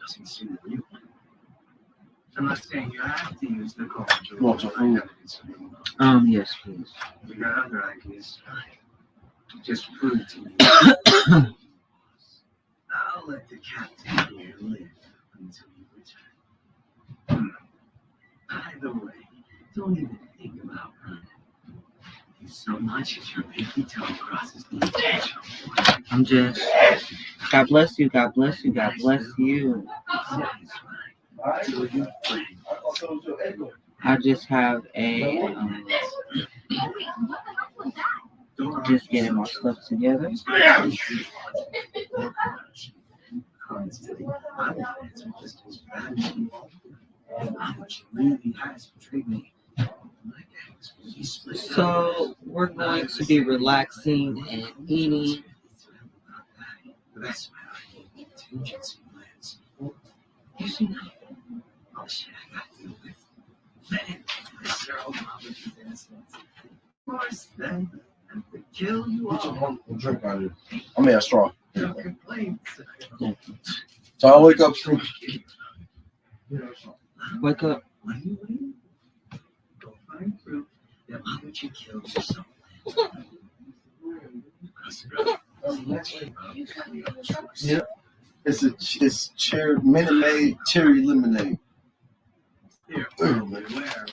doesn't seem real. I'm not saying you have to use the culture. Yes, please. You got other ideas. Just prove to me. I'll let the captain here live until you return. By the way, don't even think about running. So much as your pinky toe crosses the intentional. I'm just. God bless you. God bless you. God bless you. I just have a. Just getting my stuff together. So we're going to be relaxing and eating. Kill you Get your all. one drink out of here. I mean, a straw. No complaints. So I wake up. Wake up. What are you waiting for? Go find proof that Amachi killed yourself. Yeah, it's cherry Minute Maid cherry lemonade. Here, beware.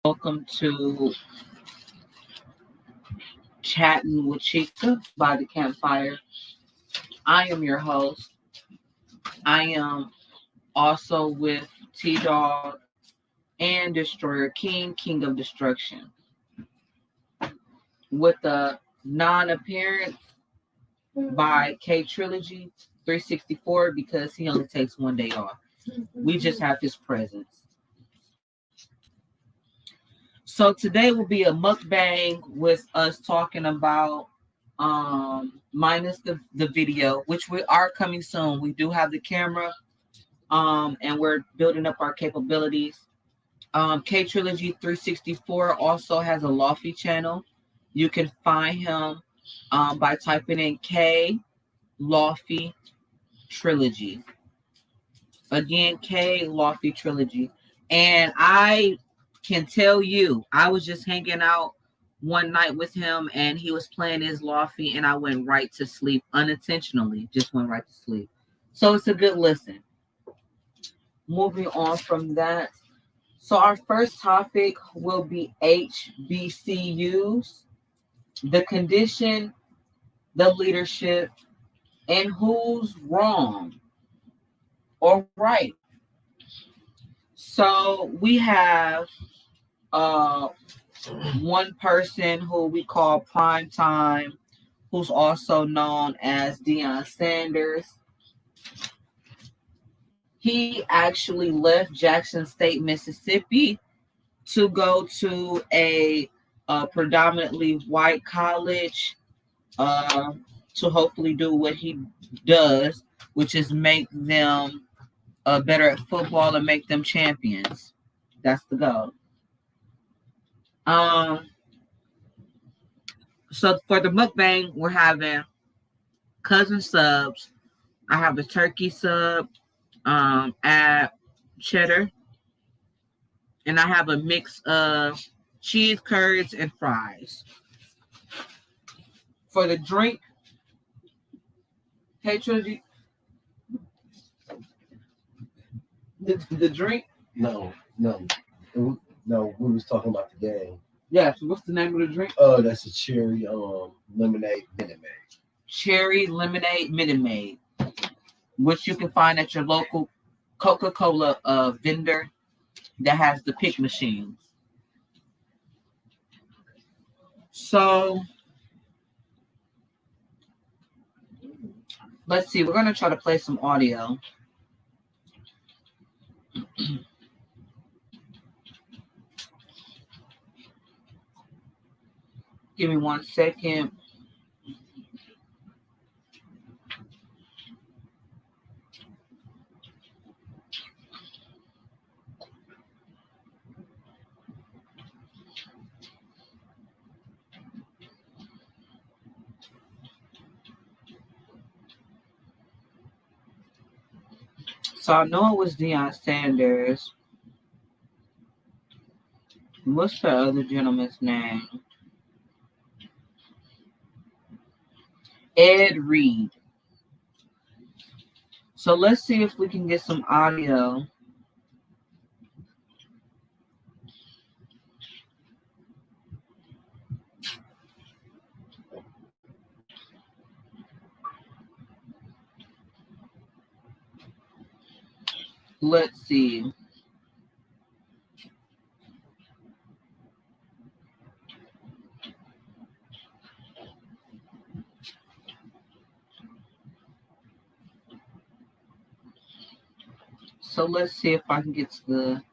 Welcome to Chatting with Chica by the Campfire. I am your host. I am also with T Dog and Destroyer King, King of Destruction. With a non-appearance by K Trilogy 364 because he only takes one day off. We just have his presence. So today will be a mukbang with us talking about minus the video, which we are coming soon. We do have the camera and we're building up our capabilities. K Trilogy 364 also has a Lofty channel. You can find him by typing in K Lofty Trilogy. Again, K Lofty Trilogy. And I can tell you, I was just hanging out one night with him and he was playing his Lofty and I went right to sleep unintentionally. Just went right to sleep. So it's a good listen. Moving on from that. So our first topic will be HBCUs, the condition, the leadership, and who's wrong or right. So we have one person who we call Prime Time, who's also known as Deion Sanders. He actually left Jackson State, Mississippi to go to a predominantly white college to hopefully do what he does, which is make them better at football and make them champions. That's the goal. So for the mukbang, we're having cousin subs. I have a turkey sub at cheddar, and I have a mix of cheese curds and fries. For the drink, hey Trilogy, the drink? No. We was talking about the game. Yeah, so what's the name of the drink? Oh, that's a cherry lemonade Minute Maid. Cherry lemonade Minute Maid, which you can find at your local Coca-Cola vendor that has the pick machines. So let's see. We're gonna try to play some audio. Give me 1 second. So I know it was Deion Sanders. What's the other gentleman's name? Ed Reed. So let's see if we can get some audio. Let's see. So let's see if I can get to the.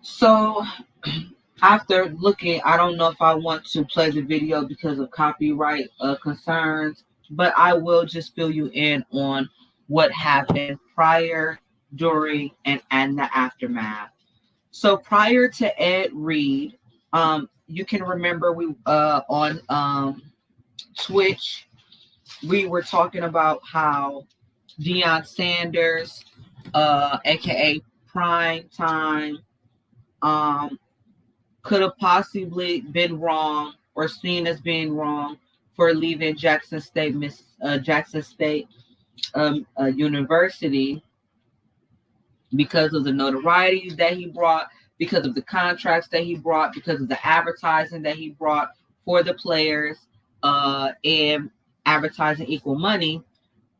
So after looking, I don't know if I want to play the video because of copyright concerns, but I will just fill you in on what happened prior, during, and the aftermath. So prior to Ed Reed, you can remember we on Twitch, we were talking about how Deion Sanders, aka Prime Time, could have possibly been wrong or seen as being wrong for leaving Jackson State University because of the notoriety that he brought, because of the contracts that he brought, because of the advertising that he brought for the players, and advertising equal money.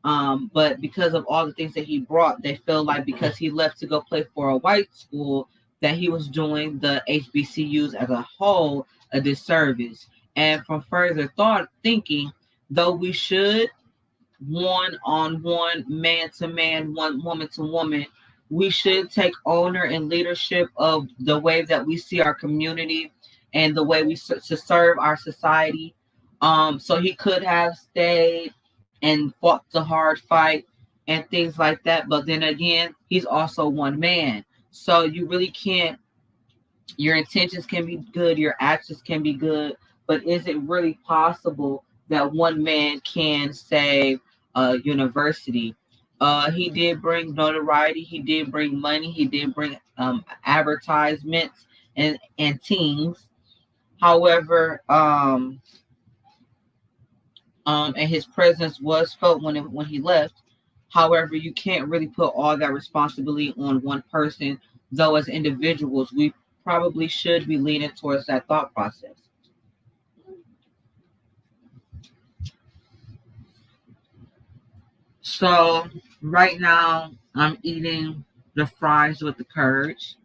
But because of all the things that he brought, they feel like because he left to go play for a white school, that he was doing the HBCUs as a whole a disservice. And from further thinking, though we should one-on-one, man-to-man, one woman-to-woman, we should take owner and leadership of the way that we see our community and the way we to serve our society. So he could have stayed and fought the hard fight and things like that. But then again, he's also one man. So you really can't, your intentions can be good, your actions can be good, but is it really possible that one man can save a university? He did bring notoriety, he did bring money, he did bring advertisements and teams. However, and his presence was felt when he left. However, you can't really put all that responsibility on one person, though as individuals, we probably should be leaning towards that thought process. So right now, I'm eating the fries with the curds.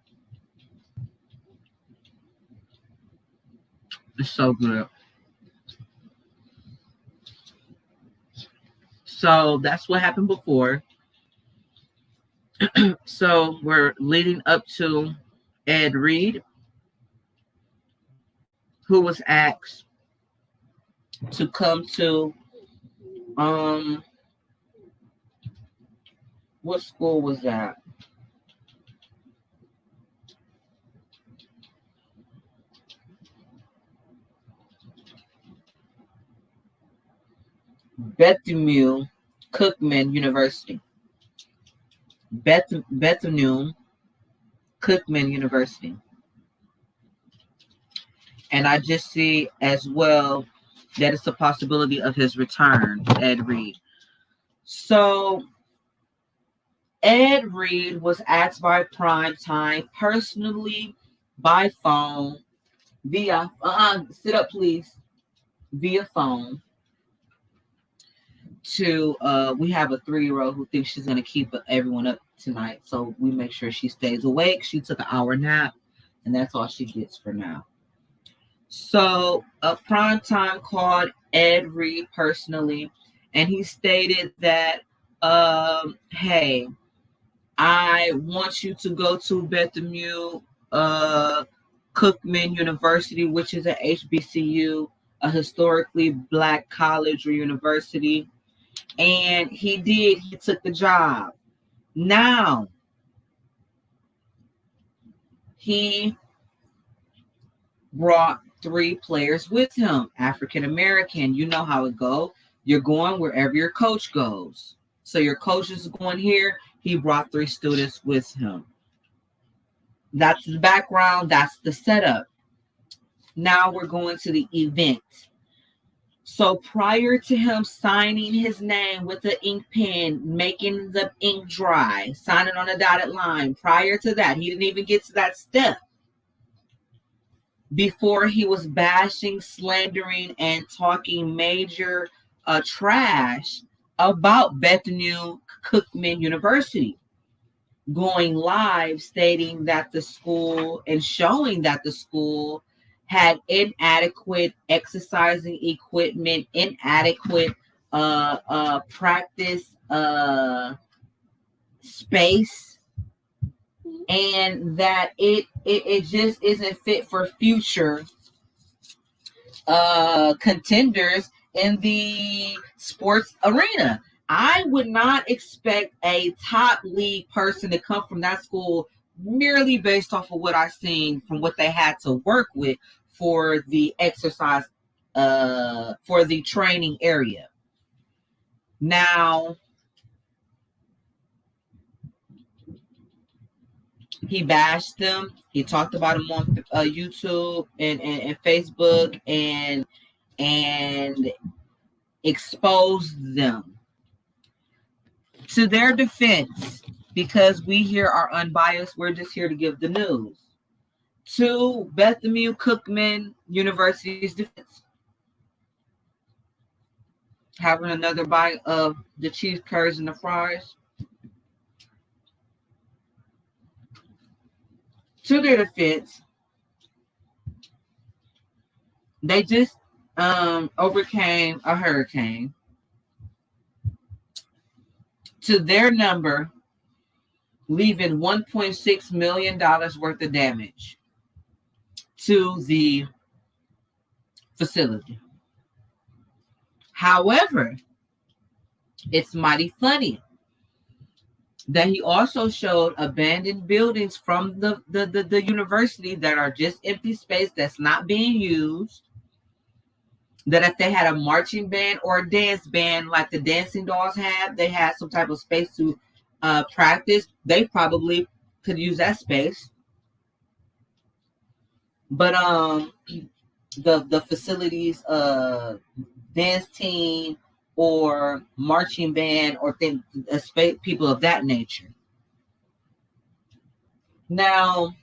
It's so good. So that's what happened before. So we're leading up to Ed Reed, who was asked to come to what school was that? Bethlehem Cookman University. Bethlehem Cookman University. And I just see as well that it's a possibility of his return, Ed Reed. So Ed Reed was asked by Primetime personally by phone via sit up please via phone to we have a 3-year-old who thinks she's going to keep everyone up tonight, so we make sure she stays awake. She took an hour nap and that's all she gets for now. So Primetime called Ed Reed personally and he stated that hey, I want you to go to Bethlehem Cookman University, which is a HBCU, a historically black college or university. And he did. He took the job. Now, he brought 3 players with him, African American. You know how it goes. You're going wherever your coach goes. So your coach is going here. He brought 3 students with him. That's the background. That's the setup. Now we're going to the event. So prior to him signing his name with the ink pen, making the ink dry, signing on a dotted line, prior to that, he didn't even get to that step. Before he was bashing, slandering, and talking major trash about Bethlehem Cookman University, going live stating that the school and showing that the school had inadequate exercising equipment, inadequate practice space, and that it just isn't fit for future contenders in the sports arena. I would not expect a top league person to come from that school merely based off of what I've seen from what they had to work with for the exercise, for the training area. Now, He bashed them. He talked about them on YouTube and Facebook and exposed them. To their defense, because we here are unbiased, we're just here to give the news. To Bethlehem Cookman University's defense, having another bite of the cheese curds and the fries. To their defense, they just overcame a hurricane. To their number, leaving $1.6 million worth of damage to the facility. However, it's mighty funny that he also showed abandoned buildings from the university that are just empty space that's not being used. That if they had a marching band or a dance band like the Dancing Dolls have, they had some type of space to practice, they probably could use that space. But the facilities dance team or marching band or people of that nature. Now,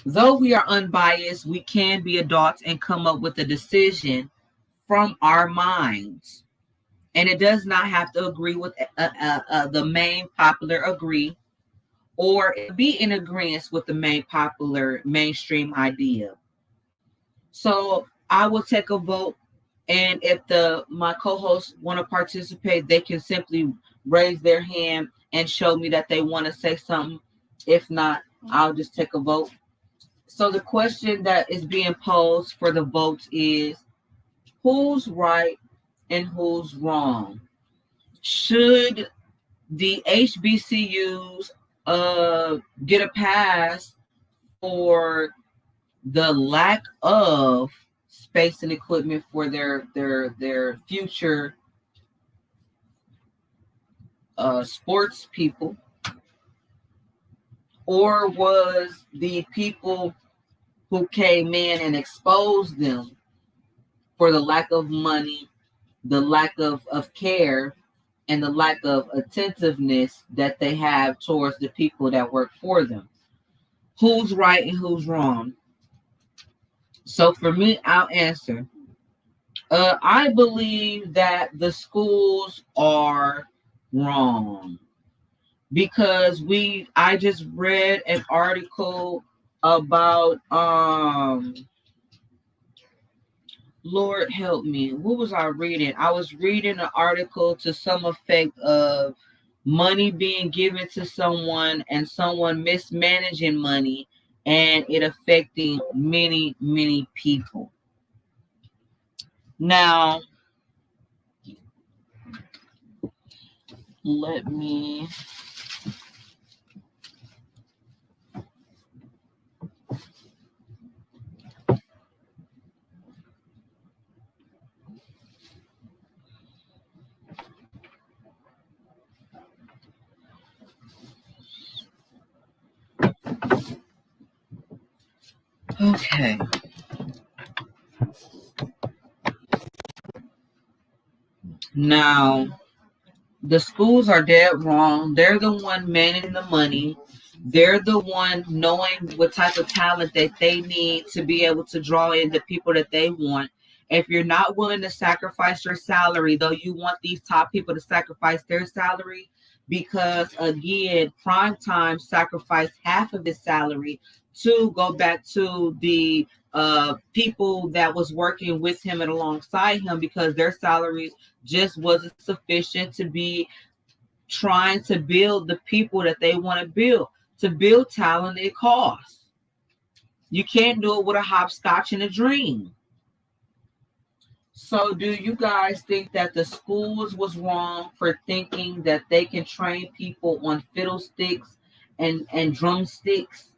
though we are unbiased, we can be adults and come up with a decision from our minds. And it does not have to agree with the main popular agree or be in agreement with the main popular mainstream idea. So I will take a vote. And if my co-hosts want to participate, they can simply raise their hand and show me that they want to say something. If not, I'll just take a vote. So the question that is being posed for the votes is, who's right and who's wrong? Should the HBCUs get a pass for the lack of space and equipment for their future sports people? Or was the people who came in and exposed them for the lack of money, the lack of care, and the lack of attentiveness that they have towards the people that work for them? Who's right and who's wrong? So for me, I'll answer. I believe that the schools are wrong because I just read an article about Lord help me, what was I reading? I was reading an article to some effect of money being given to someone and someone mismanaging money and it affecting many, many people. Now, let me okay. Now, the schools are dead wrong. They're the one managing the money. They're the one knowing what type of talent that they need to be able to draw in the people that they want. If you're not willing to sacrifice your salary, though you want these top people to sacrifice their salary, because again, prime time sacrificed half of his salary to go back to the people that was working with him and alongside him because their salaries just wasn't sufficient to be trying to build the people that they want to build. To build talent, it costs. You can't do it with a hopscotch and a dream. So do you guys think that the schools was wrong for thinking that they can train people on fiddlesticks and drumsticks?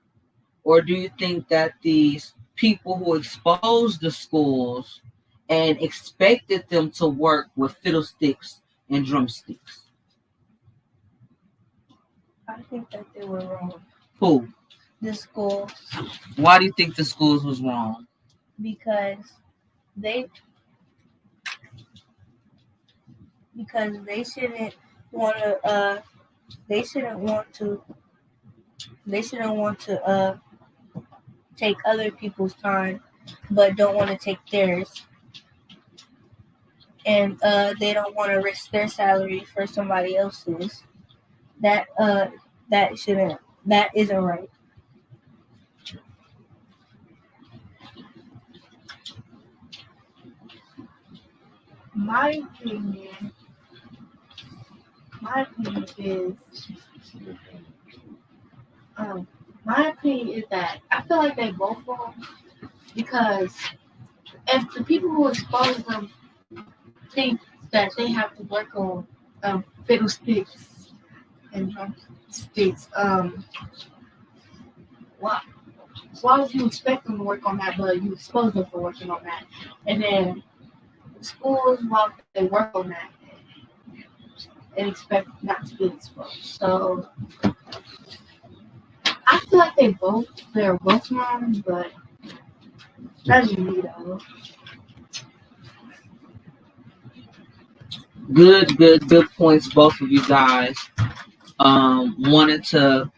Or do you think that these people who exposed the schools and expected them to work with fiddlesticks and drumsticks? I think that they were wrong. Who? The school, Why do you think the schools was wrong? because they they shouldn't want to they shouldn't want to take other people's time, but don't want to take theirs, and they don't want to risk their salary for somebody else's. That that isn't right. My opinion, my opinion is, my opinion is that I feel like they both wrong because if the people who expose them think that they have to work on fiddlesticks and drumsticks, why would you expect them to work on that, but you expose them for working on that? And then schools, while they work on that, and expect not to get exposed. So I feel like they're both wrong, but that's me though. Good points, both of you guys. Wanted to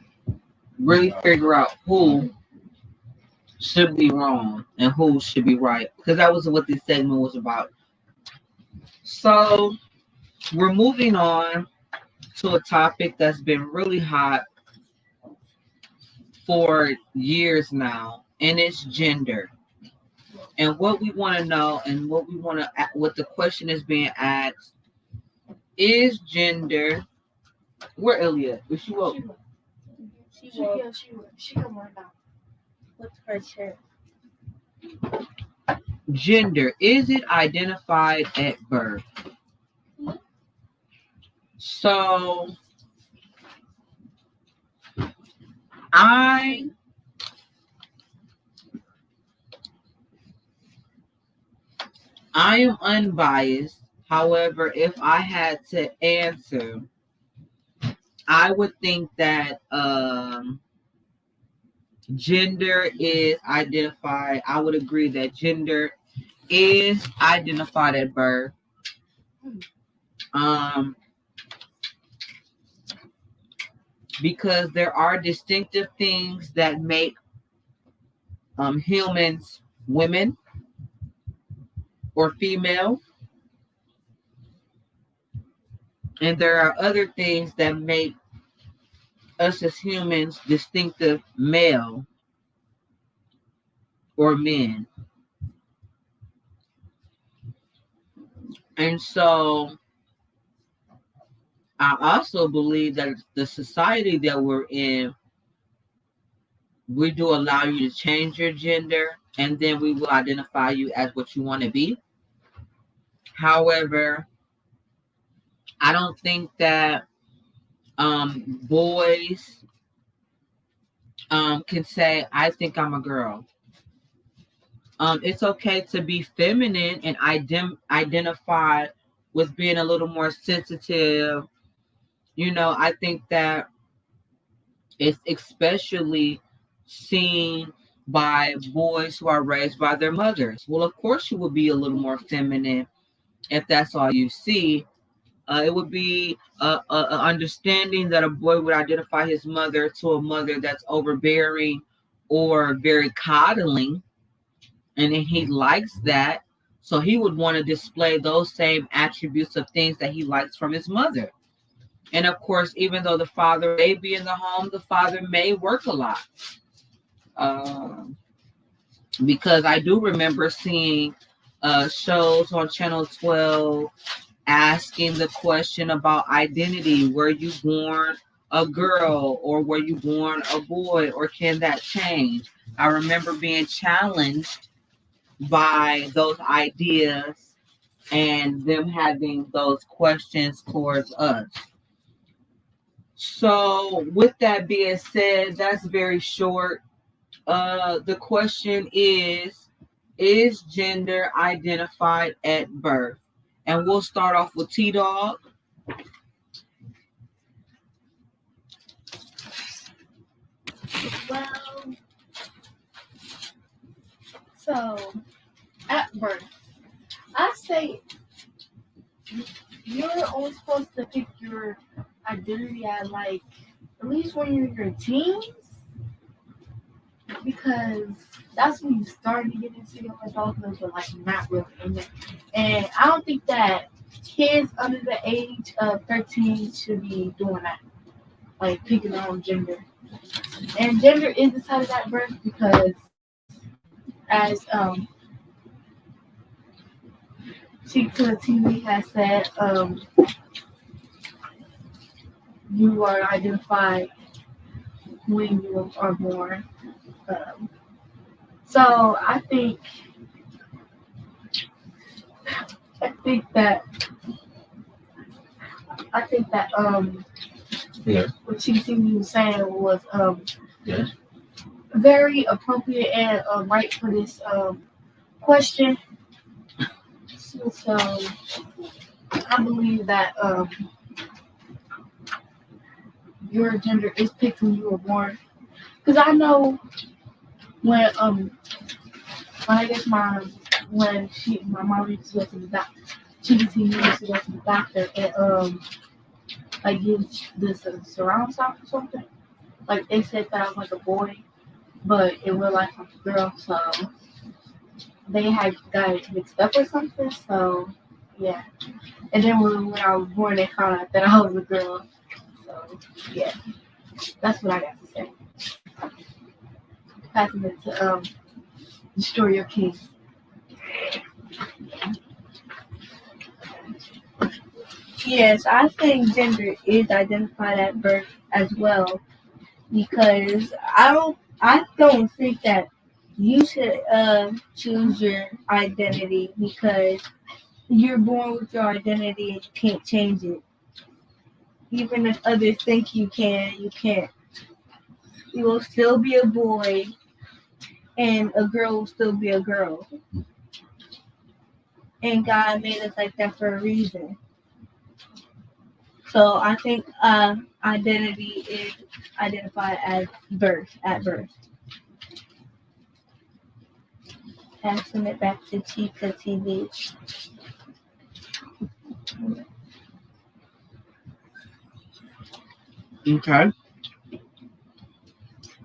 really figure out who should be wrong and who should be right, because that was what this segment was about. So we're moving on to a topic that's been really hot for years now, and it's gender. And what we want to know, and what the question is being asked, is gender. Where Elliot? Is she woke? She come right now. What's her shirt? Gender, is it identified at birth? So I am unbiased. However, if I had to answer, I would think that gender is identified. I would agree that gender is identified at birth. Because there are distinctive things that make humans women or female. And there are other things that make us as humans distinctive male or men. And so I also believe that the society that we're in, we do allow you to change your gender, and then we will identify you as what you want to be. However, I don't think that boys can say, I think I'm a girl. It's okay to be feminine and identify with being a little more sensitive. I think that it's especially seen by boys who are raised by their mothers. Well, of course, you would be a little more feminine if that's all you see. It would be a understanding that a boy would identify his mother to a mother that's overbearing or very coddling, and then he likes that. So he would want to display those same attributes of things that he likes from his mother. And of course, even though the father may be in the home, the father may work a lot. Because I do remember seeing shows on Channel 12 asking the question about identity. Were you born a girl or were you born a boy, or can that change? I remember being challenged by those ideas and them having those questions towards us. So with that being said, that's very short. The question is gender identified at birth? And we'll start off with T-Dog. Well, so at birth, I say you're only supposed to pick your identity at like at least when you're in your teens, because that's when you start to get into your adulthood, but like not really in it. And I don't think that kids under the age of 13 should be doing that, like picking their own gender. And gender is decided at birth because, as Chica TV has said, you are identified when you are born. So I think that Yeah. what Chica TV was saying was Yes. very appropriate and right for this question. So I believe that your gender is picked when you were born. Because I know when I guess my mom used to go to the doctor, she used to go to the doctor and like give this surround sound or something. Like they said that I was like a boy, but it was like a girl, so they had got it mixed up or something. So yeah. And then when I was born, they found out that I was a girl. So yeah, that's what I got to say. Passing it to destroy your king. Yes, I think gender is identified at birth as well because I don't think that you should choose your identity because you're born with your identity and you can't change it. Even if others think you can, you can't. You will still be a boy and a girl will still be a girl. And God made us like that for a reason. So I think identity is identified as at birth. Passing it back to Chica TV. Okay.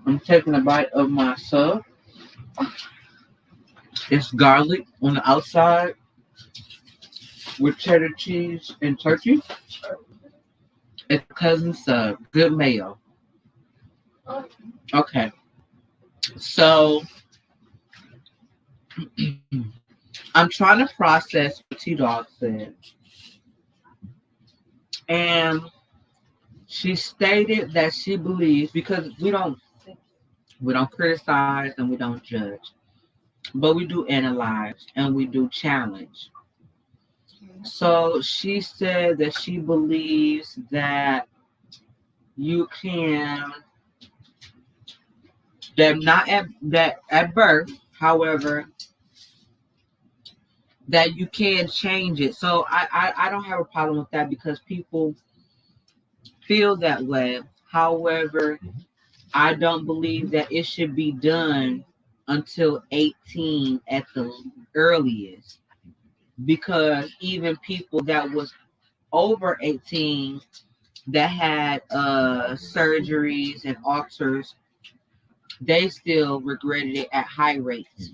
I'm taking a bite of my sub. It's garlic on the outside with cheddar cheese and turkey. It's cousin sub. Good mayo. Okay. So I'm trying to process what T-Dog said. And she stated that she believes, because we don't criticize and we don't judge, but we do analyze and we do challenge. So she said that she believes that you can, that not at that at birth, however, that you can change it. So I don't have a problem with that because people feel that way. However, I don't believe that it should be done until 18 at the earliest, because even people that was over 18 that had surgeries and ulcers, they still regretted it at high rates.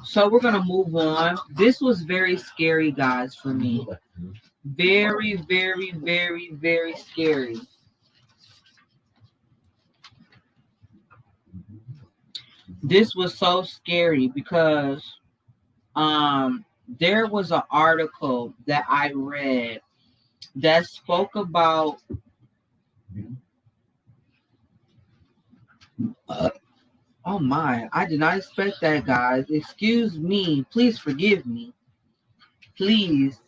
So we're gonna move on. This was very scary, guys, for me. Very, very, very, very scary. This was so scary because there was an article that I read that spoke about oh my, I did not expect that, guys. Excuse me. Please forgive me. Please.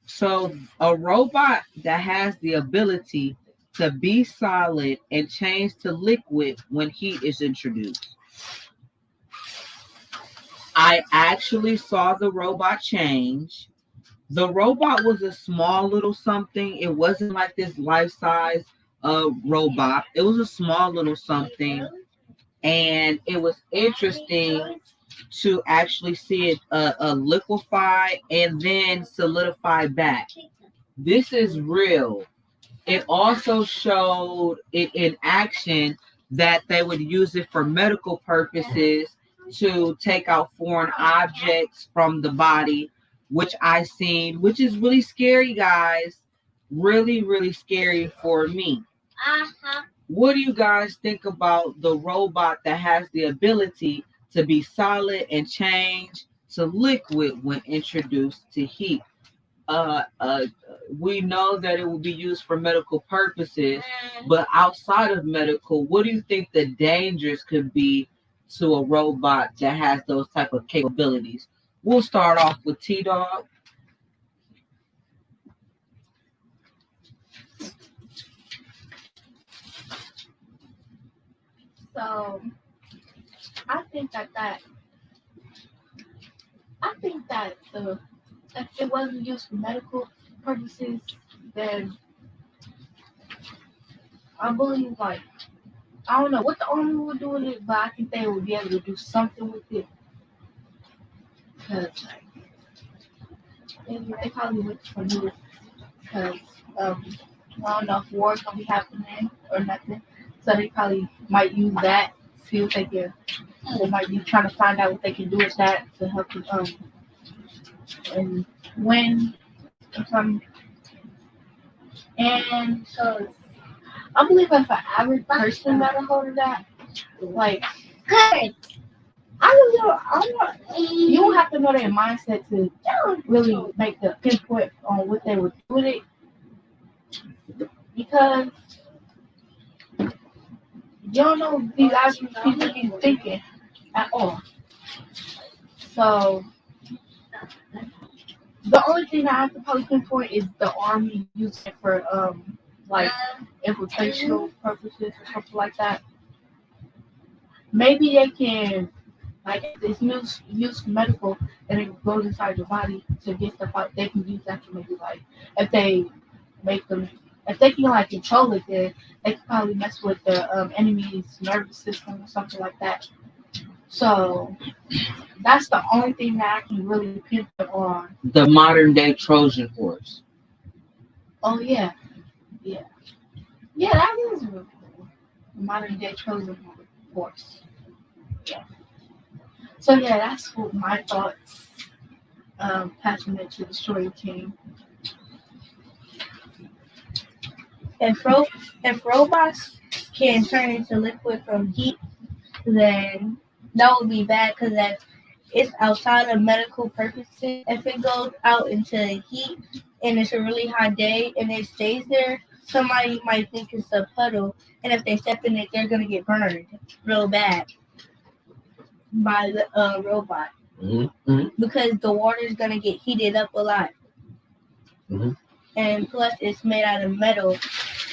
So, a robot that has the ability to be solid and change to liquid when heat is introduced. I actually saw the robot change. The robot was a small little something. It wasn't like this life size robot. It was a small little something, and it was interesting to actually see it liquefy and then solidify back. This is real. It also showed it in action that they would use it for medical purposes to take out foreign objects from the body, which I seen, which is really scary, guys. Really, really scary for me. What do you guys think about the robot that has the ability to be solid and change to liquid when introduced to heat? uh, uh, we know that it will be used for medical purposes, but outside of medical, what do you think the dangers could be to a robot that has those type of capabilities? We'll start off with T Dog. So I think I think that the if it wasn't used for medical purposes, then I believe like I don't know what the army would do with it, but I think they would be able to do something with it. Cause like they probably look for new because I don't know if war's gonna be happening or nothing. So they probably might use that, see what they can. They might be trying to find out what they can do with that to help them and win or something. And so I believe if an average person got a hold of that, like I don't know, you don't have to know their mindset to really make the pinpoint on what they would do with it because you don't know what these average people be thinking at all. So the only thing that I have to probably pinpoint is the army using it for like infiltrational purposes or something like that. Maybe they can like if it's used for medical and it goes inside your body to get stuff out. They can use that to maybe like if they make them if they can like control it, then they can probably mess with the enemy's nervous system or something like that. So that's the only thing that I can really pinpoint on. The modern day Trojan horse. Oh yeah, yeah, yeah. That is really cool. The modern day Trojan horse. Yeah. So yeah, that's what my thoughts. Passing it to the story team. If robots can turn into liquid from heat, then that would be bad because that it's outside of medical purposes. If it goes out into heat and it's a really hot day and it stays there, somebody might think it's a puddle, and if they step in it, they're gonna get burned real bad by the robot Mm-hmm. because the water is gonna get heated up a lot, Mm-hmm. and plus it's made out of metal,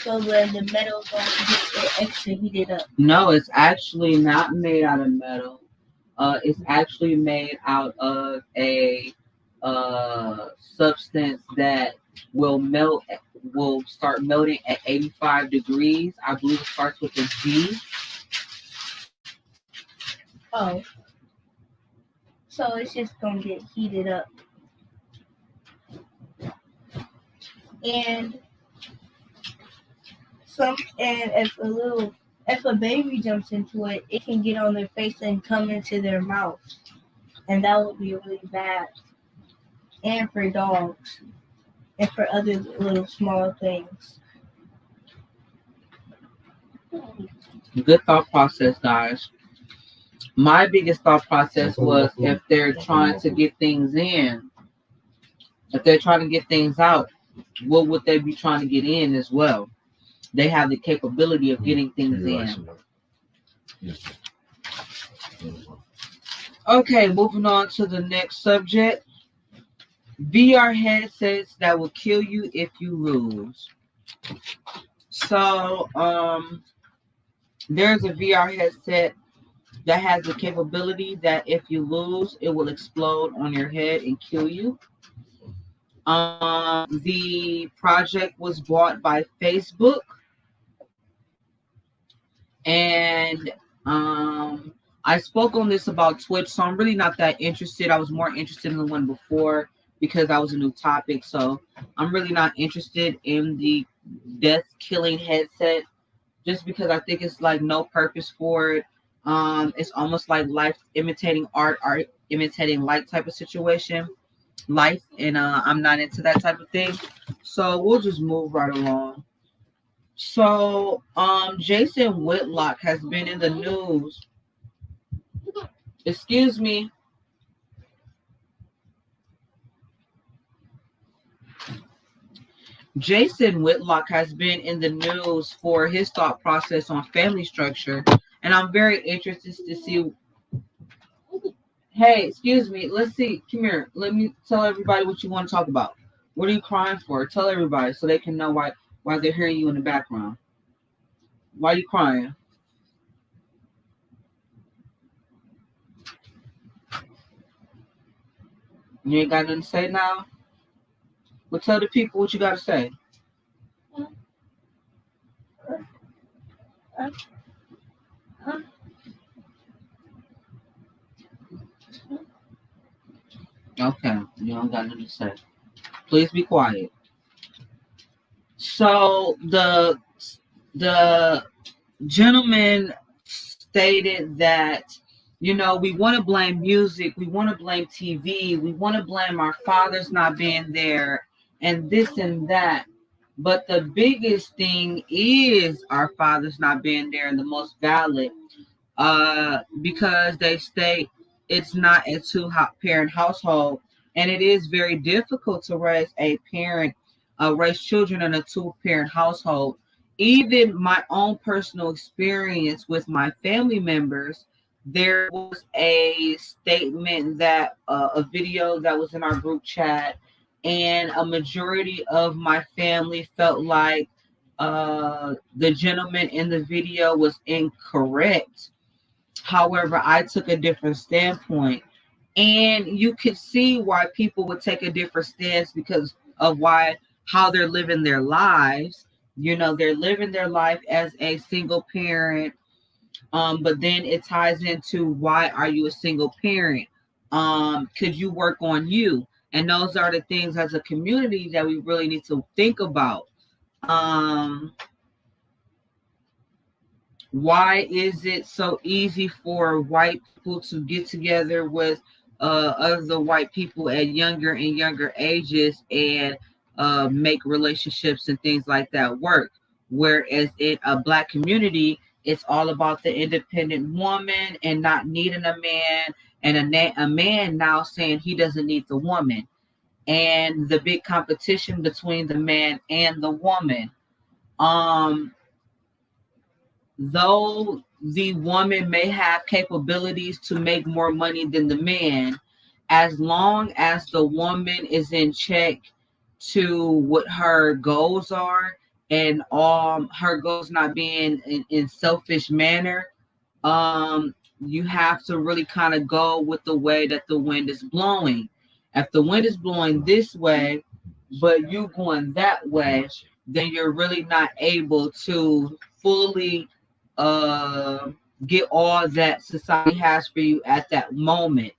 so then the metal is going to get extra heated up. No, it's actually not made out of metal. It's actually made out of a substance that will start melting at 85 degrees. I believe it starts with a G. Oh, so it's just gonna get heated up, and if a baby jumps into it, it can get on their face and come into their mouth, and that would be really bad. And for dogs, and for other little small things. Good thought process, guys. My biggest thought process was if they're trying to get things in, if they're trying to get things out, what would they be trying to get in as well? They have the capability of getting things in. Okay, moving on to the next subject. VR headsets that will kill you if you lose. So, there's a VR headset that has the capability that if you lose, it will explode on your head and kill you. The project was bought by Facebook. And I spoke on this about Twitch, so I'm really not that interested. I was more interested in the one before because that was a new topic. So I'm really not interested in the death killing headset just because I think it's like no purpose for it. It's almost like life imitating art imitating life type of situation, life, and I'm not into that type of thing. So we'll just move right along. So, Jason Whitlock has been in the news. Excuse me. Jason Whitlock has been in the news for his thought process on family structure, and I'm very interested to see. Hey, excuse me. Let's see. Come here. Let me tell everybody what you want to talk about. What are you crying for? Tell everybody so they can know why they're hearing you in the background. Why are you crying? You ain't got nothing to say now? Well, tell the people what you got to say. Okay, you don't got nothing to say. Please be quiet. So the gentleman stated that we want to blame music, we want to blame TV, we want to blame our fathers not being there, and this and that. But the biggest thing is our fathers not being there, and the most valid, because they state it's not a two-parent household, and it is very difficult to raise children in a two-parent household. Even my own personal experience with my family members, there was a statement that a video that was in our group chat, and a majority of my family felt like the gentleman in the video was incorrect. However, I took a different standpoint. And you could see why people would take a different stance because of how they're living their lives. They're living their life as a single parent. But then it ties into, why are you a single parent? Could you work on you? And those are the things as a community that we really need to think about. Why is it so easy for white people to get together with other white people at younger and younger ages and make relationships and things like that work? Whereas in a black community, it's all about the independent woman and not needing a man, and a man now saying he doesn't need the woman, and the big competition between the man and the woman. Um, though the woman may have capabilities to make more money than the man, as long as the woman is in check to what her goals are, and her goals not being in selfish manner, you have to really kind of go with the way that the wind is blowing. If the wind is blowing this way but you going that way, then you're really not able to fully uh, get all that society has for you at that moment.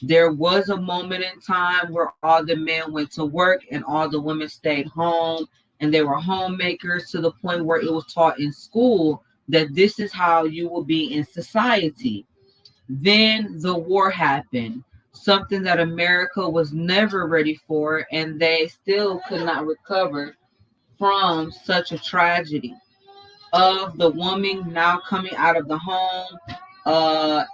There was a moment in time where all the men went to work and all the women stayed home, and they were homemakers, to the point where it was taught in school that this is how you will be in society. Then the war happened, something that America was never ready for, and they still could not recover from such a tragedy of the woman now coming out of the home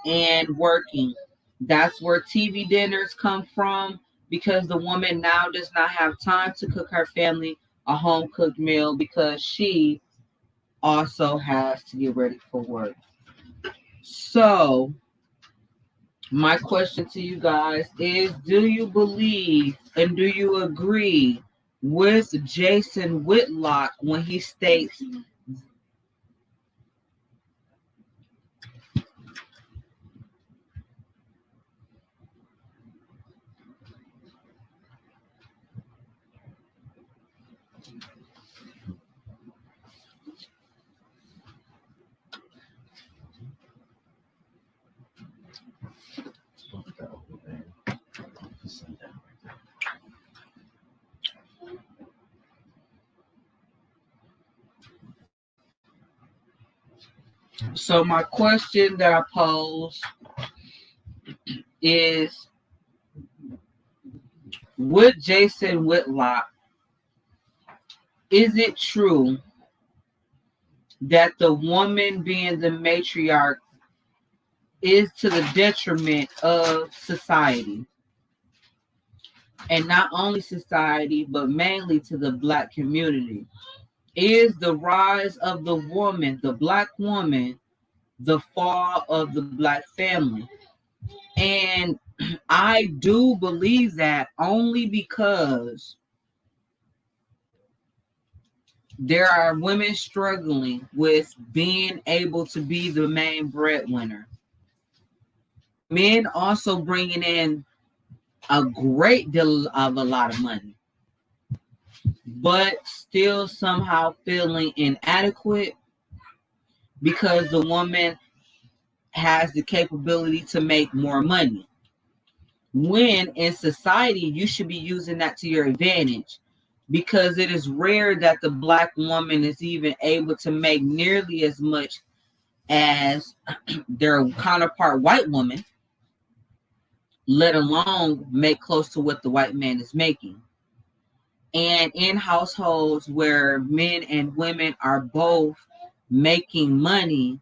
and working. That's where TV dinners come from, because the woman now does not have time to cook her family a home cooked meal because she also has to get ready for work. So, my question to you guys is, do you believe and do you agree with Jason Whitlock when he states So my question that I pose is, with Jason Whitlock, is it true that the woman being the matriarch is to the detriment of society? And not only society, but mainly to the Black community. Is the rise of the woman, the Black woman, the fall of the Black family? And I do believe that only because there are women struggling with being able to be the main breadwinner. Men also bringing in a great deal of a lot of money, but still somehow feeling inadequate because the woman has the capability to make more money. When in society, you should be using that to your advantage, because it is rare that the Black woman is even able to make nearly as much as their counterpart white woman, let alone make close to what the white man is making. And in households where men and women are both making money,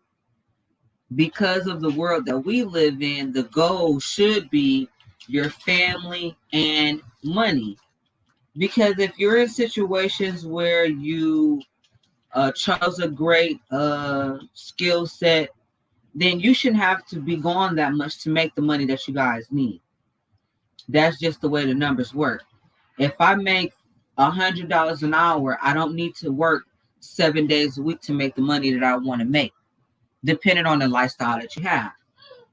because of the world that we live in, the goal should be your family and money. Because if you're in situations where you chose a great skill set, then you shouldn't have to be gone that much to make the money that you guys need. That's just the way the numbers work. If I make $100 an hour, I don't need to work 7 days a week to make the money that I want to make, depending on the lifestyle that you have.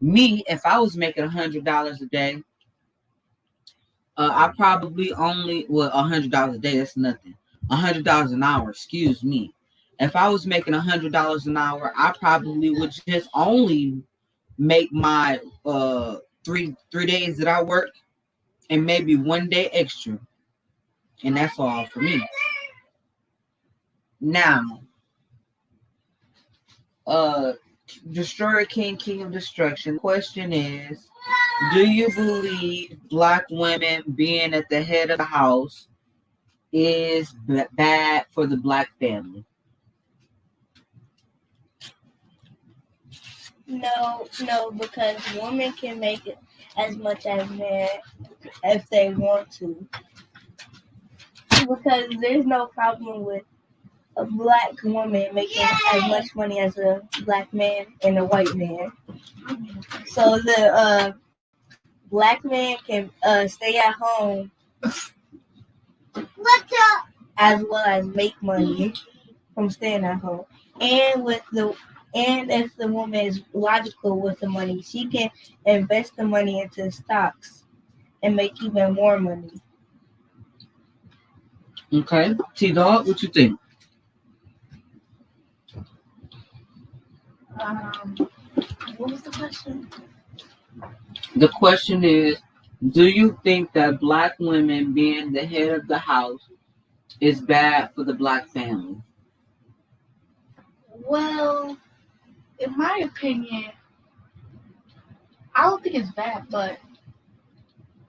Me, if I was making $100 a day, I probably only, well, $100 a day, that's nothing. $100 an hour, excuse me. If I was making $100 an hour, I probably would just only make my three days that I work and maybe 1 day extra. And that's all for me. Now, Destroyer King, King of Destruction. The question is, do you believe Black women being at the head of the house is bad for the Black family? No, because women can make it as much as men if they want to. Because there's no problem with a Black woman making as much money as a Black man and a white man. So the Black man can stay at home as well as make money from staying at home. And if the woman is logical with the money, she can invest the money into stocks and make even more money. Okay. T-Dog, what you think? What was the question? The question is, do you think that Black women being the head of the house is bad for the Black family? Well, in my opinion, I don't think it's bad, but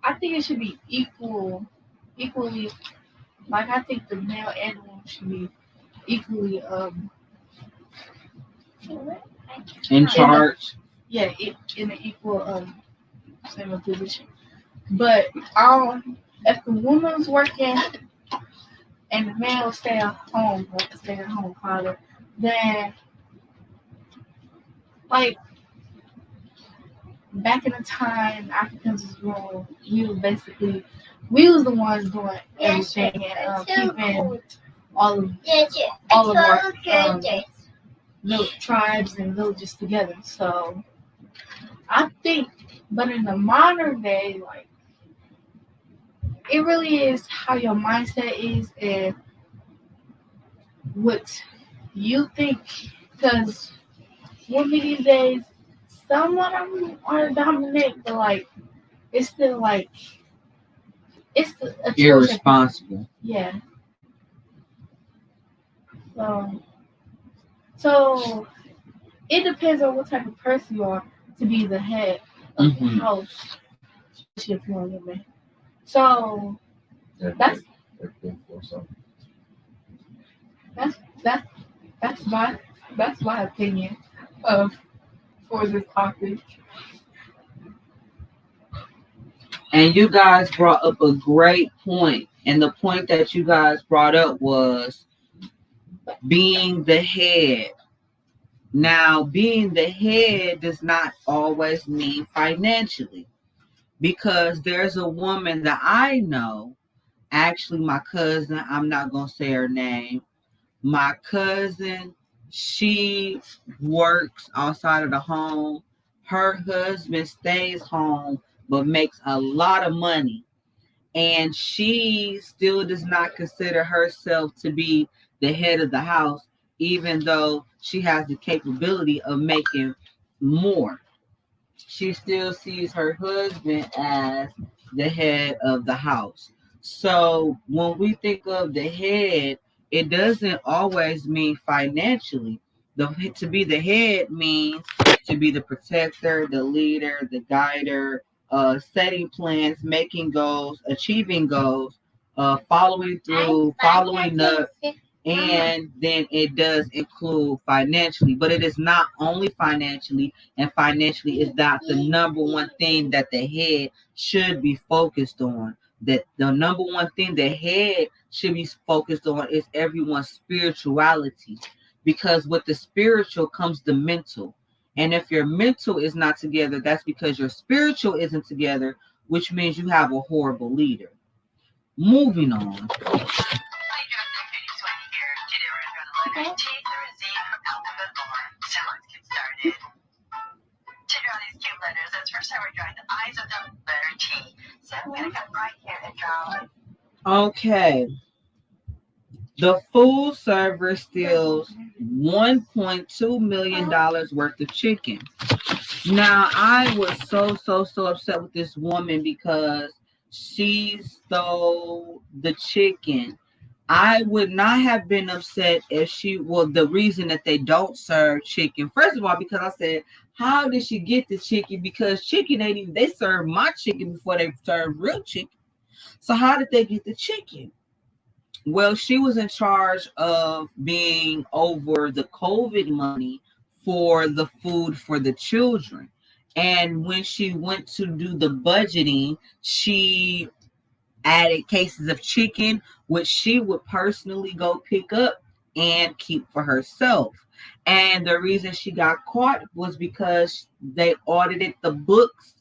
I think it should be equally. Like, I think the male and the woman should be equally In charge? In an equal same position. But if the woman's working and the man will stay at home, like a stay-at-home father, then, like, back in the time Africans was ruling, we was the ones doing everything and keeping all of our little tribes and villages together. So I think, but in the modern day, like, it really is how your mindset is and what you think. Because women these days, some of them are dominant, but like, it's still like it's a choice. Irresponsible. Yeah. So it depends on what type of person you are to be the head of the house, especially if you're a man. So that's that's that's that's my opinion of for this topic. And you guys brought up a great point. And the point that you guys brought up was being the head. Now, being the head does not always mean financially, because there's a woman that I know, actually my cousin, I'm not going to say her name. My cousin, she works outside of the home. Her husband stays home but makes a lot of money. And she still does not consider herself to be the head of the house, even though she has the capability of making more. She still sees her husband as the head of the house. So when we think of the head, it doesn't always mean financially. To be the head means to be the protector, the leader, the guider, setting plans, making goals, achieving goals, following through, following up, and then it does include financially, but it is not only financially, and financially is not the number one thing that the head should be focused on. That the number one thing the head should be focused on is everyone's spirituality, because with the spiritual comes the mental. And if your mental is not together, that's because your spiritual isn't together, which means you have a horrible leader. Moving on. Okay. The food server steals $1.2 million worth of chicken. Now, I was so upset with this woman because she stole the chicken. I would not have been upset if the reason that they don't serve chicken, first of all, because I said, how did she get the chicken? Because chicken ain't even, they serve my chicken before they serve real chicken. So how did they get the chicken? Well, she was in charge of being over the COVID money for the food for the children. And when she went to do the budgeting, she added cases of chicken, which she would personally go pick up and keep for herself. And the reason she got caught was because they audited the books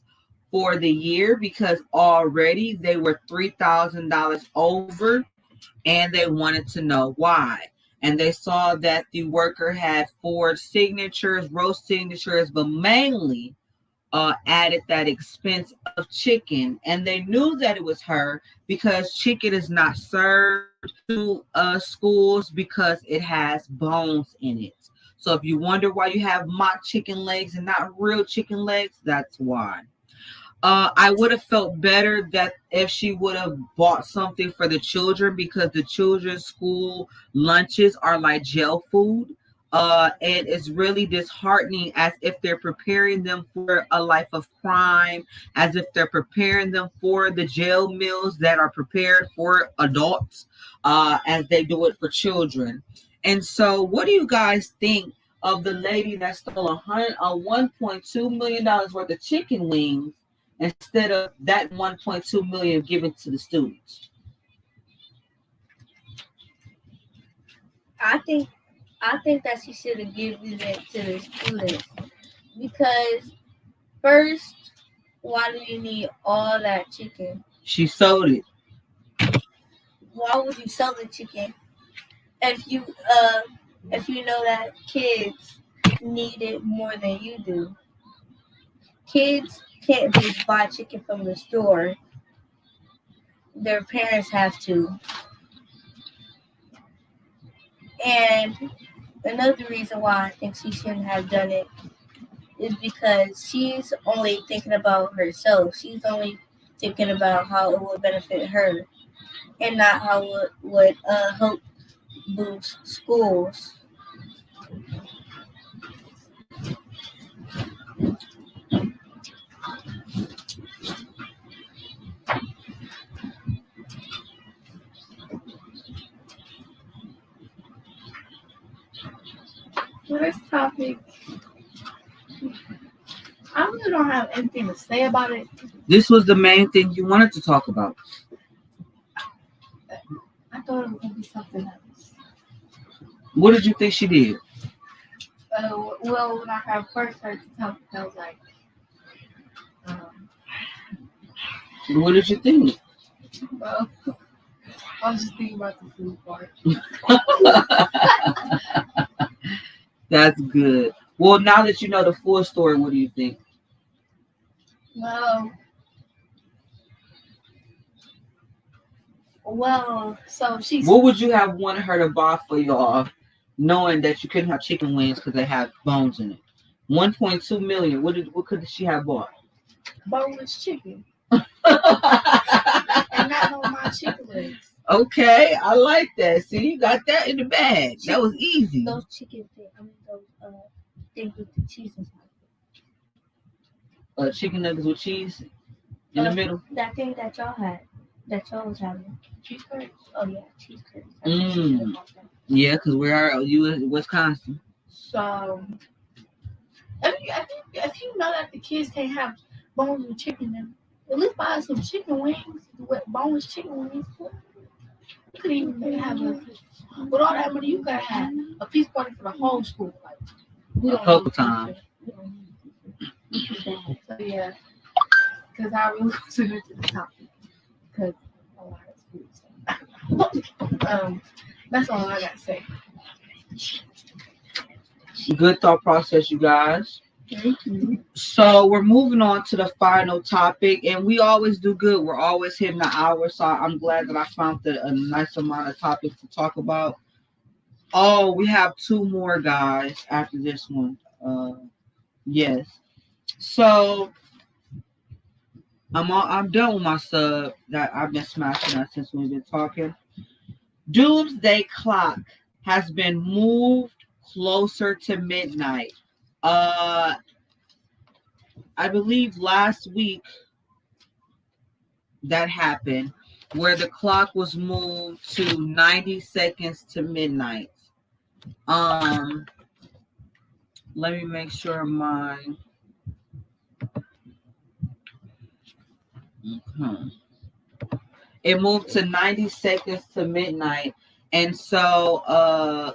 for the year, because already they were $3,000 over, and they wanted to know why. And they saw that the worker had forged signatures, wrote signatures, but mainly added that expense of chicken. And they knew that it was her because chicken is not served to schools because it has bones in it. So if you wonder why you have mock chicken legs and not real chicken legs, that's why. I would have felt better that if she would have bought something for the children, because the children's school lunches are like jail food. And it's really disheartening, as if they're preparing them for a life of crime, as if they're preparing them for the jail meals that are prepared for adults, as they do it for children. And so, what do you guys think of the lady that stole a $1.2 million worth of chicken wings instead of that 1.2 million given to the students? I think that she should have given it to the students, because first, why do you need all that chicken? She sold it. Why would you sell the chicken if you know that kids need it more than you do? Kids can't just buy chicken from the store. Their parents have to. And another reason why I think she shouldn't have done it is because she's only thinking about herself. She's only thinking about how it would benefit her and not how it would help boost schools. For this topic, I really don't have anything to say about it. This was the main thing you wanted to talk about. I thought it was gonna be something else. What did you think she did? Well, when I first heard the topic, I was like, What did you think? well, I was just thinking about the food part. That's good. Well, now that you know the full story, what do you think? Well, so she's. What would you have wanted her to buy for y'all, knowing that you couldn't have chicken wings because they have bones in it? 1.2 million. What could she have bought? Boneless chicken. And not on my chicken legs. Okay, I like that. See, you got that in the bag. That was easy. Those chicken things, those things with the cheese inside. Chicken nuggets with cheese in the middle. That thing that y'all had, that y'all was having. Cheese curds. Oh yeah, cheese curds. Yeah, because we are in Wisconsin. So, if you know that the kids can't have bones with chicken, then at least buy some chicken wings with boneless chicken wings. You could even have with all that money, you could have a peace party for the whole school. Like, A couple times. So yeah, because I really wasn't into the topic because a lot of food stuff. That's all I gotta say. Good thought process, you guys. So we're moving on to the final topic, and we always do good. We're always hitting the hour, so I'm glad that I found a nice amount of topics to talk about. Oh, we have two more, guys, after this one. Yes. So I'm done with my sub that I've been smashing that since we've been talking. Doomsday clock has been moved closer to midnight. I believe last week that happened where the clock was moved to 90 seconds to midnight. Let me make sure mine. It moved to 90 seconds to midnight. And so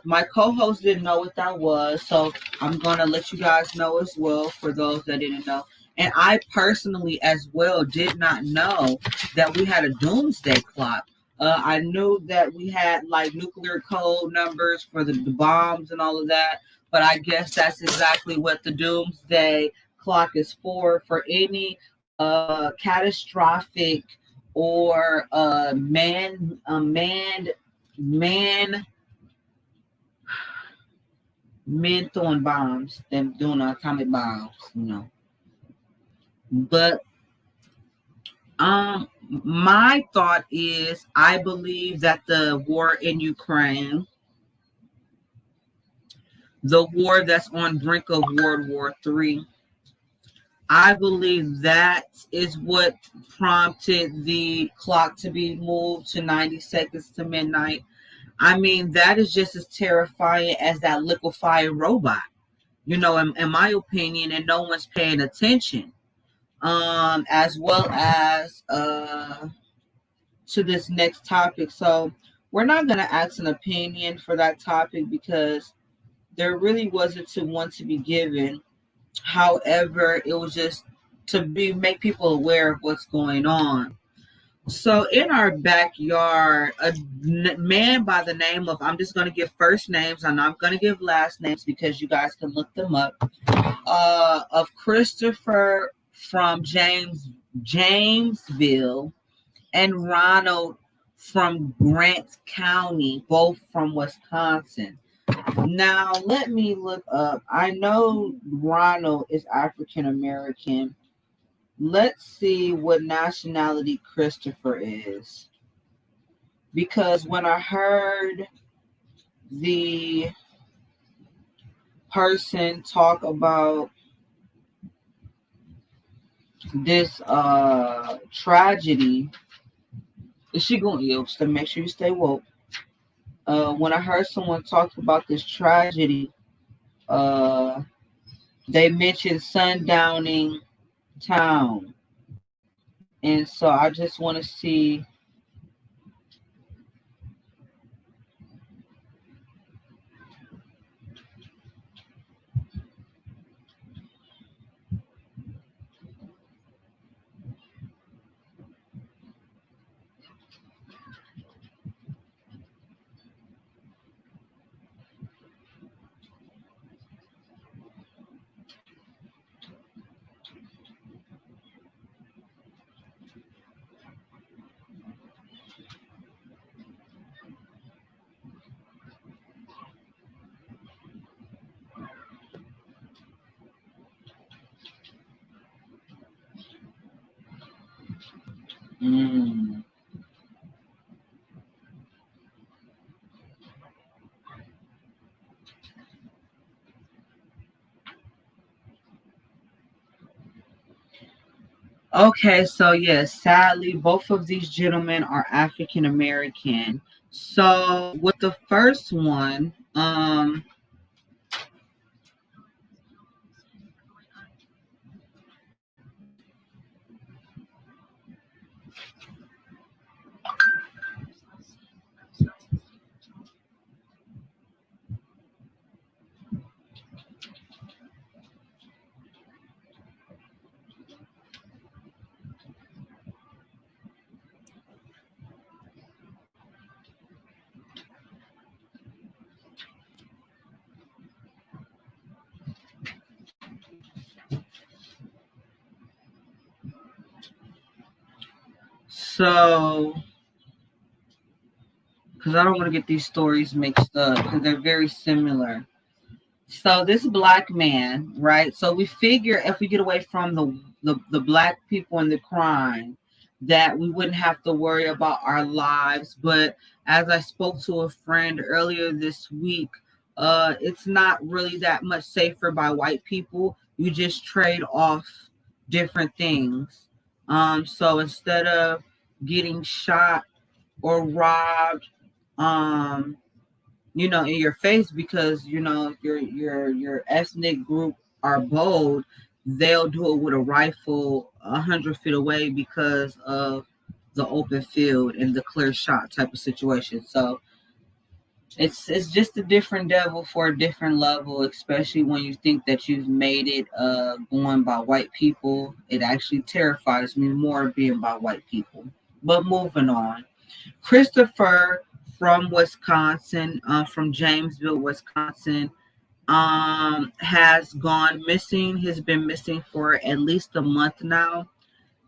my co-host didn't know what that was. So I'm going to let you guys know as well for those that didn't know. And I personally as well did not know that we had a doomsday clock. I knew that we had like nuclear code numbers for the bombs and all of that. But I guess that's exactly what the doomsday clock is for any catastrophic or men throwing bombs, them doing atomic bombs, But my thought is I believe that the war in Ukraine, the war that's on brink of World War III, I believe that is what prompted the clock to be moved to 90 seconds to midnight. I mean, that is just as terrifying as that liquefying robot, in my opinion, and no one's paying attention. As well as to this next topic. So we're not going to ask an opinion for that topic because there really wasn't one to be given. However, it was just to make people aware of what's going on. So in our backyard, a man by the name of, I'm just going to give first names, I'm not going to give last names because you guys can look them up, of Christopher from Jamesville and Ronald from Grant County, both from Wisconsin. Now, let me look up. I know Ronald is African American. let's see what nationality Christopher is. Because when I heard the person talk about this tragedy, is she going to make sure you stay woke? When I heard someone talk about this tragedy, uh, they mentioned sundowning town, and so I just want to see. Mm. Okay, so yes, sadly, both of these gentlemen are African American. So with the first one, so because I don't want to get these stories mixed up because they're very similar. So this black man, right? So we figure if we get away from the black people and the crime, that we wouldn't have to worry about our lives. But as I spoke to a friend earlier this week, it's not really that much safer by white people. You just trade off different things. So instead of getting shot or robbed, um, in your face because your ethnic group are bold, they'll do it with a rifle 100 feet away because of the open field and the clear shot type of situation. So it's just a different devil for a different level, especially when you think that you've made it going by white people. It actually terrifies me more being by white people. But moving on. Christopher from Wisconsin, from Jamesville, Wisconsin, has gone missing. He's been missing for at least a month now,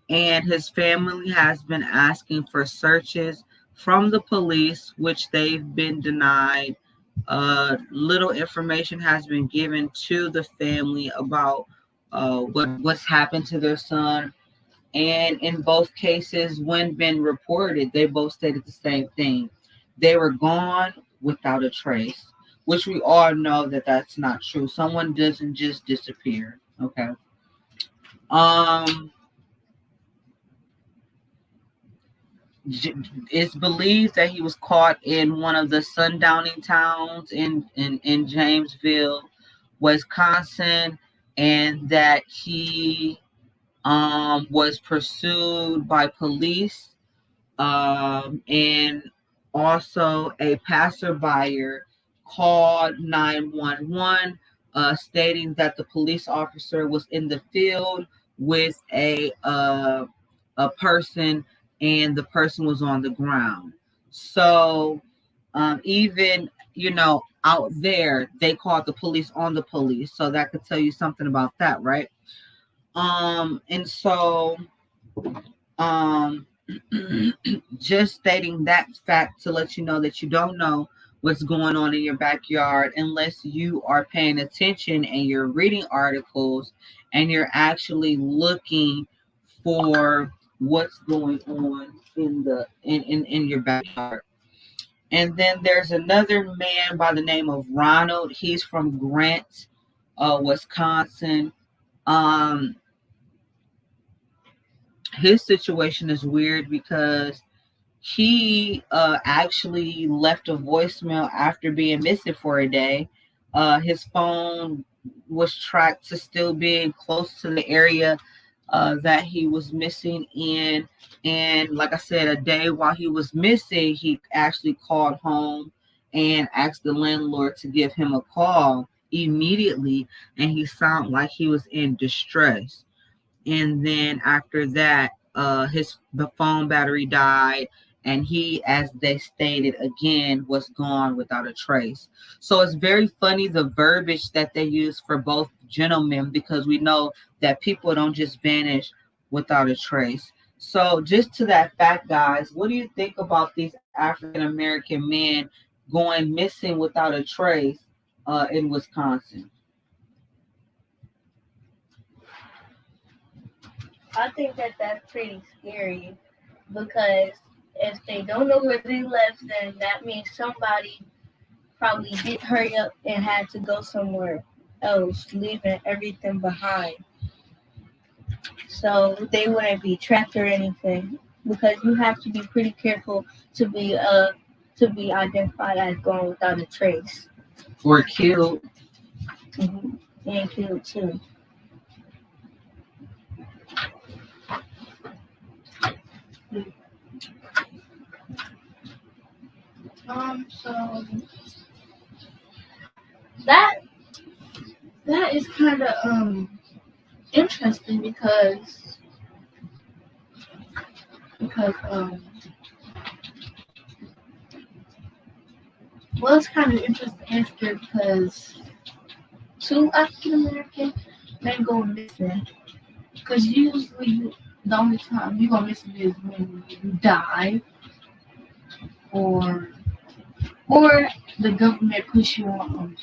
and his family has been asking for searches from the police, which they've been denied. Little information has been given to the family about what's happened to their son. And in both cases, when been reported, they both stated the same thing. They were gone without a trace, which we all know that that's not true. Someone doesn't just disappear. Okay. Um, it's believed that he was caught in one of the sundowning towns in Jamesville, Wisconsin, and that he was pursued by police, and also a passerby called 911, stating that the police officer was in the field with a person, and the person was on the ground. So even out there, they called the police on the police. So that could tell you something about that, right? And so um just stating that fact to let you know that you don't know what's going on in your backyard unless you are paying attention and you're reading articles and you're actually looking for what's going on in your backyard. And then there's another man by the name of Ronald. He's from Grant, Wisconsin. Um, his situation is weird because he actually left a voicemail after being missing for a day. His phone was tracked to still being close to the area that he was missing in. And like I said, a day while he was missing, he actually called home and asked the landlord to give him a call immediately. And he sounded like he was in distress. And then after that, the phone battery died, and he, as they stated again, was gone without a trace. So it's very funny the verbiage that they use for both gentlemen, because we know that people don't just vanish without a trace. So just to that fact, guys, what do you think about these African American men going missing without a trace in Wisconsin? I think that that's pretty scary because if they don't know where they left, then that means somebody probably did hurry up and had to go somewhere else, leaving everything behind. So they wouldn't be trapped or anything because you have to be pretty careful to be identified as going without a trace. Or killed? Mm-hmm. And killed too. So that that is kind of interesting because well, it's kind of interesting answer because two African American men go missing. Because usually the only time you go missing is when you die or the government puts you on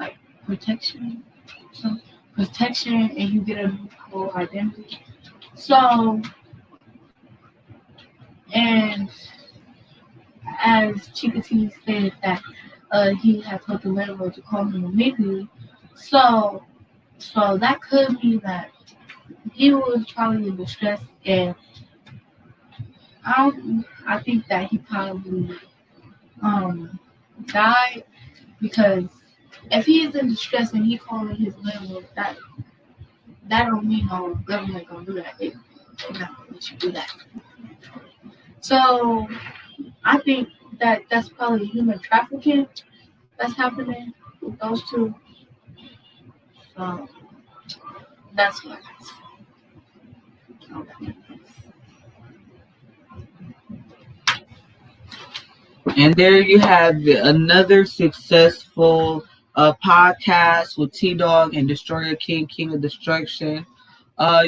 like protection, so protection, and you get a new whole identity. So, and as Chica said that he had told the landlord to call him immediately, so that could mean that he was probably in distress, and I think that he probably died because if he is in distress and he calling his landlord, that don't mean no government gonna do that. They're not gonna let you do that. So I think that that's probably human trafficking that's happening with those two. So that's what I think. And there you have another successful podcast with T Dog and Destroyer King, King of Destruction.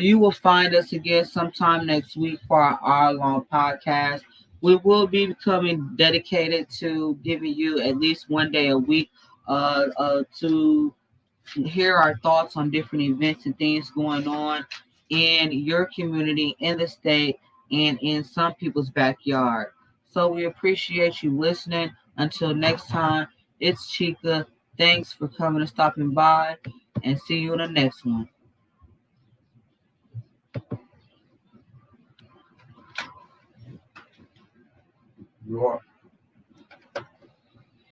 You will find us again sometime next week for our hour-long podcast. We will be becoming dedicated to giving you at least one day a week to hear our thoughts on different events and things going on in your community, in the state, and in some people's backyard. So we appreciate you listening. Until next time, it's Chica. Thanks for coming and stopping by, and see you in the next one. You are.